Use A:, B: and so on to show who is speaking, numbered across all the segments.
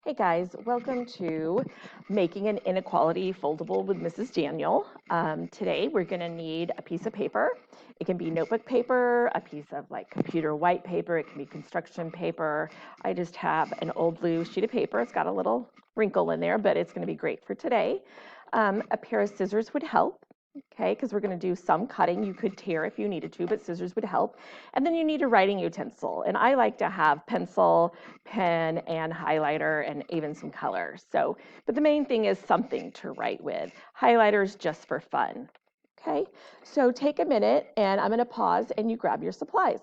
A: Hey guys, welcome to Making an Inequality Foldable with Mrs. Daniel. Today we're going to need a piece of paper. It can be notebook paper, a piece of like computer white paper, it can be construction paper. I just have an old blue sheet of paper. It's got a little wrinkle in there, but it's going to be great for today. A pair of scissors would help. Okay, because we're going to do some cutting. You could tear if you needed to, but scissors would help. And then you need a writing utensil. And I like to have pencil, pen, and highlighter, and even some color. So, but the main thing is something to write with. Highlighters just for fun. Okay, so take a minute and I'm going to pause and you grab your supplies.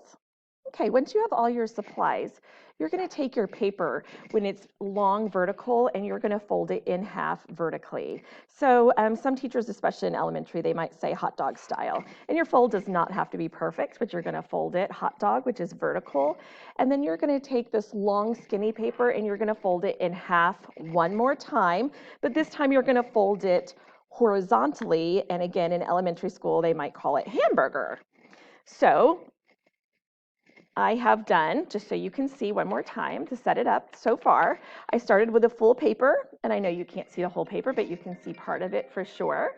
A: Okay, once you have all your supplies, you're going to take your paper when it's long vertical and you're going to fold it in half vertically. So some teachers, especially in elementary, they might say hot dog style. And your fold does not have to be perfect, but you're going to fold it hot dog, which is vertical. And then you're going to take this long skinny paper and you're going to fold it in half one more time. But this time you're going to fold it horizontally. And again, in elementary school, they might call it hamburger. So I have done, just so you can see one more time to set it up so far, I started with a full paper, and I know you can't see the whole paper, but you can see part of it for sure.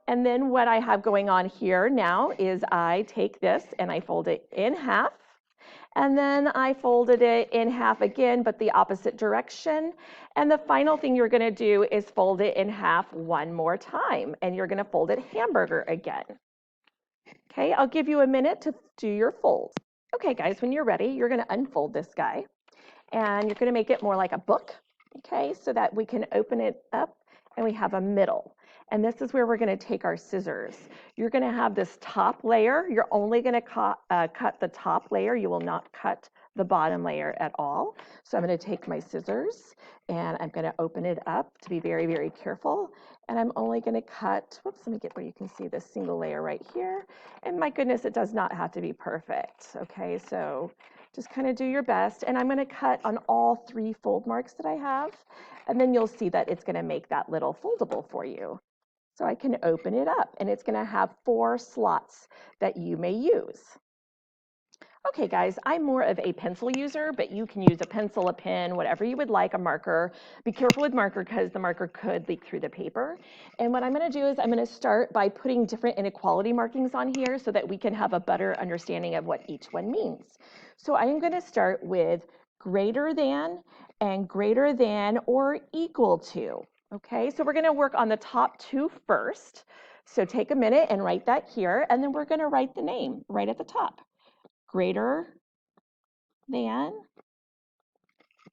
A: And then what I have going on here now is I take this and I fold it in half, and then I folded it in half again, but the opposite direction. And the final thing you're going to do is fold it in half one more time, and you're going to fold it hamburger again. Okay, I'll give you a minute to do your folds. Okay, guys, when you're ready, you're going to unfold this guy and you're going to make it more like a book, okay, so that we can open it up and we have a middle. And this is where we're going to take our scissors. You're going to have this top layer. You're only going to cut the top layer. You will not cut the bottom layer at all. So I'm going to take my scissors and I'm going to open it up to be very, very careful. And I'm only going to cut, whoops, let me get where you can see this single layer right here. And my goodness, it does not have to be perfect. Okay, so just kind of do your best. And I'm going to cut on all 3 fold marks that I have. And then you'll see that it's going to make that little foldable for you. So I can open it up and it's going to have 4 slots that you may use. Okay, guys, I'm more of a pencil user, but you can use a pencil, a pen, whatever you would like, a marker. Be careful with marker because the marker could leak through the paper. And what I'm going to do is I'm going to start by putting different inequality markings on here so that we can have a better understanding of what each one means. So I'm going to start with greater than and greater than or equal to. Okay, so we're going to work on the top 2 first. So take a minute and write that here, and then we're going to write the name right at the top. Greater than,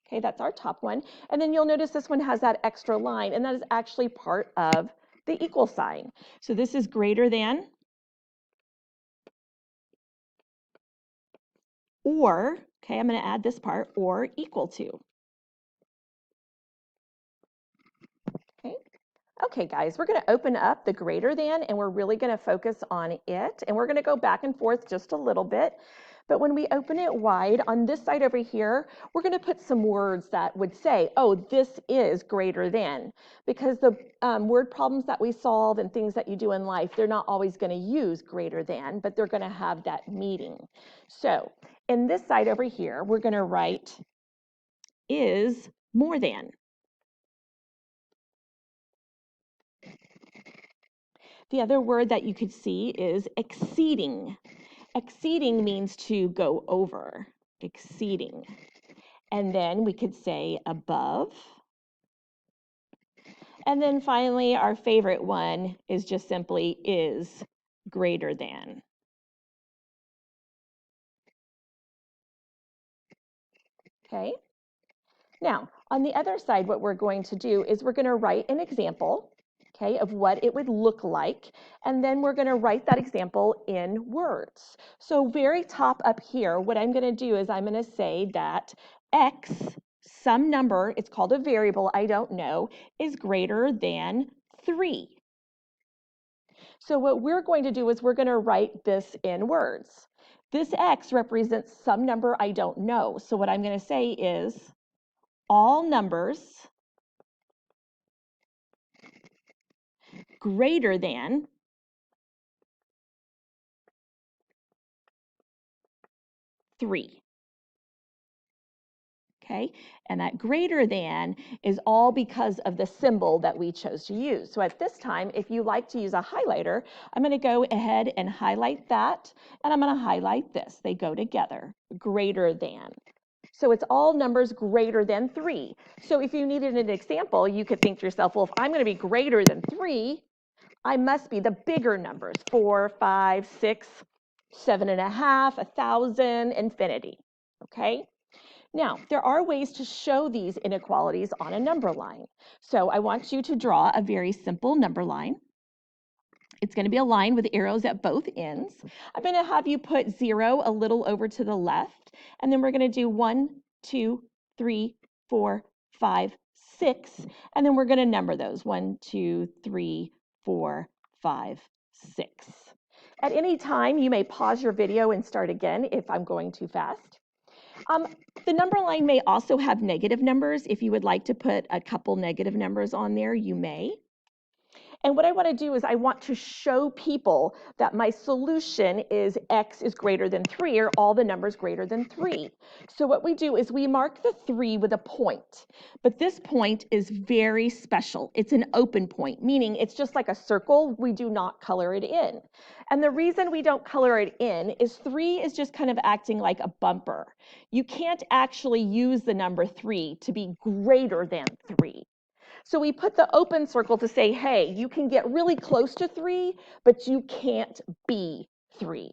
A: okay, that's our top one. And then you'll notice this one has that extra line, and that is actually part of the equal sign. So this is greater than or, okay, I'm going to add this part, or equal to. Okay. Okay, guys, we're going to open up the greater than, and we're really going to focus on it. And we're going to go back and forth just a little bit. But when we open it wide, on this side over here, we're going to put some words that would say, oh, this is greater than. Because the word problems that we solve and things that you do in life, they're not always going to use greater than, but they're going to have that meaning. So in this side over here, we're going to write is more than. The other word that you could see is exceeding. Exceeding means to go over, exceeding. And then we could say above. And then finally, our favorite one is just simply is greater than. Okay. Now, on the other side, what we're going to do is we're going to write an example, okay, of what it would look like, and then we're going to write that example in words. So very top up here, what I'm going to do is I'm going to say that x, some number, it's called a variable, I don't know, is greater than 3. So what we're going to do is we're going to write this in words. This x represents some number I don't know. So what I'm going to say is all numbers greater than 3. Okay, and that greater than is all because of the symbol that we chose to use. So at this time, if you like to use a highlighter, I'm going to go ahead and highlight that, and I'm going to highlight this. They go together, greater than. So it's all numbers greater than 3. So if you needed an example, you could think to yourself, well, if I'm going to be greater than 3, I must be the bigger numbers, 4, 5, 6, 7.5, 1,000, infinity. Okay? Now, there are ways to show these inequalities on a number line. So I want you to draw a very simple number line. It's going to be a line with arrows at both ends. I'm going to have you put 0 a little over to the left, and then we're going to do 1, 2, 3, 4, 5, 6, and then we're going to number those 1, 2, 3, 4, 5, 6. At any time, you may pause your video and start again if I'm going too fast. The number line may also have negative numbers. If you would like to put a couple negative numbers on there, you may. And what I want to do is I want to show people that my solution is x is greater than 3, or all the numbers greater than 3. So what we do is we mark the 3 with a point. But this point is very special. It's an open point, meaning it's just like a circle. We do not color it in. And the reason we don't color it in is 3 is just kind of acting like a bumper. You can't actually use the number 3 to be greater than 3. So we put the open circle to say, hey, you can get really close to 3, but you can't be 3.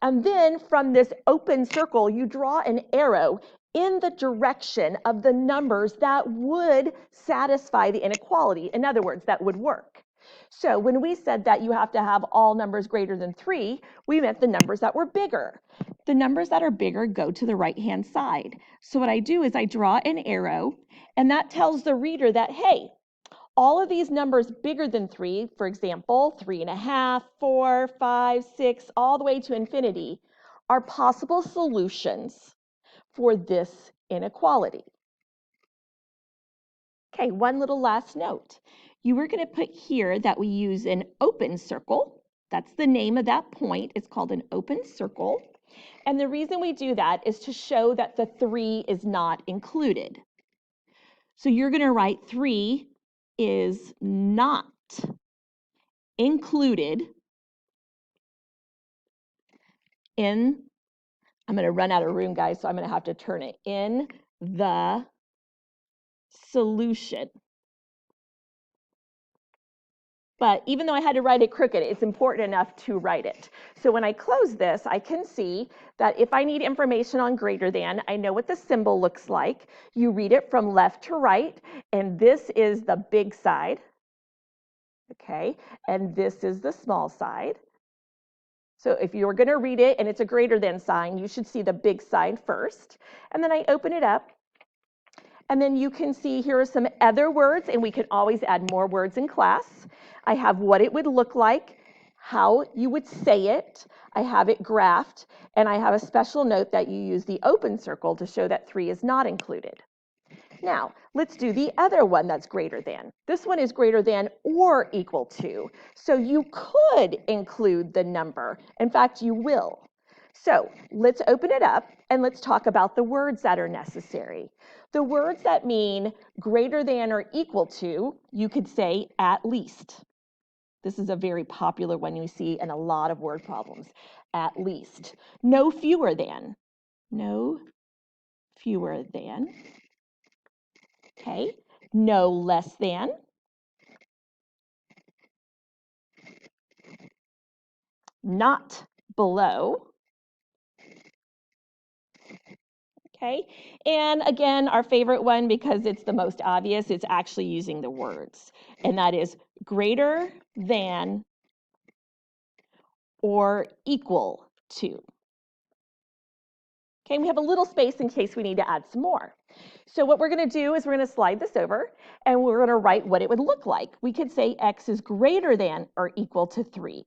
A: And then from this open circle, you draw an arrow in the direction of the numbers that would satisfy the inequality. In other words, that would work. So when we said that you have to have all numbers greater than 3, we meant the numbers that were bigger. The numbers that are bigger go to the right-hand side. So what I do is I draw an arrow, and that tells the reader that, hey, all of these numbers bigger than 3, for example, 3.5, 4, 5, 6, all the way to infinity, are possible solutions for this inequality. Okay, one little last note. You were going to put here that we use an open circle. That's the name of that point. It's called an open circle. And the reason we do that is to show that the 3 is not included. So you're going to write 3 is not included in, I'm going to run out of room, guys, so I'm going to have to turn it, in the solution. But even though I had to write it crooked, it's important enough to write it. So when I close this, I can see that if I need information on greater than, I know what the symbol looks like. You read it from left to right, and this is the big side, okay? And this is the small side. So if you're going to read it and it's a greater than sign, you should see the big side first. And then I open it up. And then you can see here are some other words, and we can always add more words in class. I have what it would look like, how you would say it. I have it graphed, and I have a special note that you use the open circle to show that 3 is not included. Now, let's do the other one that's greater than. This one is greater than or equal to. So you could include the number. In fact, you will. So let's open it up and let's talk about the words that are necessary. The words that mean greater than or equal to, you could say at least. This is a very popular one you see in a lot of word problems. At least. No fewer than. No fewer than. Okay. No less than. Not below. Okay, and again, our favorite one, because it's the most obvious, it's actually using the words, and that is greater than or equal to. Okay, we have a little space in case we need to add some more. So what we're going to do is we're going to slide this over, and we're going to write what it would look like. We could say x is greater than or equal to 3.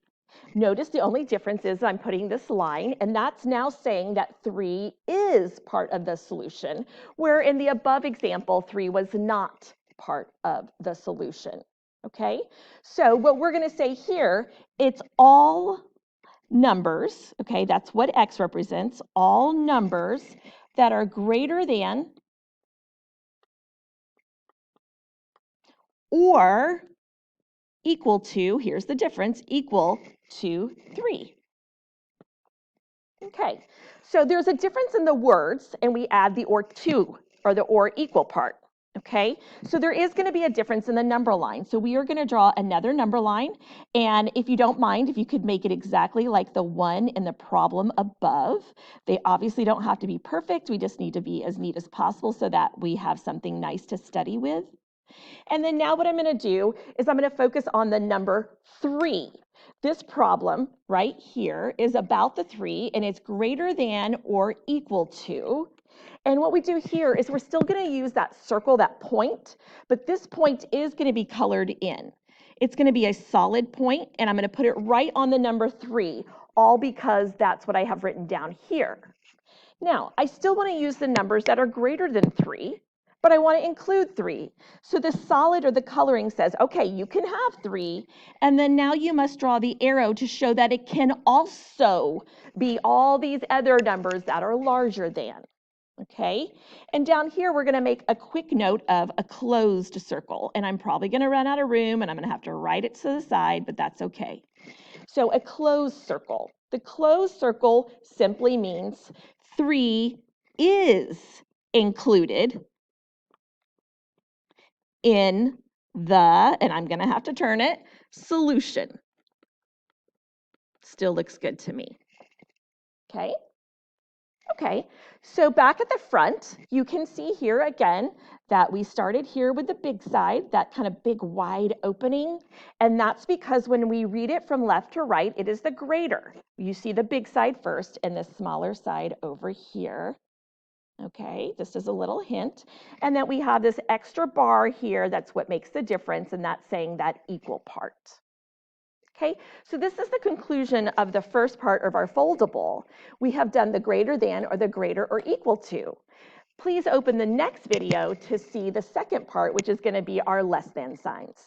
A: Notice the only difference is I'm putting this line, and that's now saying that 3 is part of the solution, where in the above example, 3 was not part of the solution. Okay, so what we're going to say here, it's all numbers, okay, that's what x represents, all numbers that are greater than or equal to, here's the difference, equal to 3. Okay, so there's a difference in the words, and we add the or to, or the or equal part. Okay, so there is going to be a difference in the number line. So we are going to draw another number line, and if you don't mind, if you could make it exactly like the one in the problem above. They obviously don't have to be perfect. We just need to be as neat as possible so that we have something nice to study with. And then now what I'm going to do is I'm going to focus on the number 3. This problem right here is about the 3, and it's greater than or equal to. And what we do here is we're still going to use that circle, that point, but this point is going to be colored in. It's going to be a solid point, and I'm going to put it right on the number 3, all because that's what I have written down here. Now, I still want to use the numbers that are greater than 3, but I want to include 3. So the solid or the coloring says, okay, you can have 3, and then now you must draw the arrow to show that it can also be all these other numbers that are larger than. Okay, and down here we're going to make a quick note of a closed circle, and I'm probably going to run out of room and I'm going to have to write it to the side, but that's okay. So a closed circle. The closed circle simply means 3 is included in the, and I'm going to have to turn it, solution. Still looks good to me. Okay. Okay, so back at the front, you can see here again that we started here with the big side, that kind of big wide opening, and that's because when we read it from left to right, it is the greater. You see the big side first and the smaller side over here. Okay, just as a little hint. And then we have this extra bar here, that's what makes the difference, and that's saying that equal part. Okay, so this is the conclusion of the first part of our foldable. We have done the greater than or the greater or equal to. Please open the next video to see the second part, which is going to be our less than signs.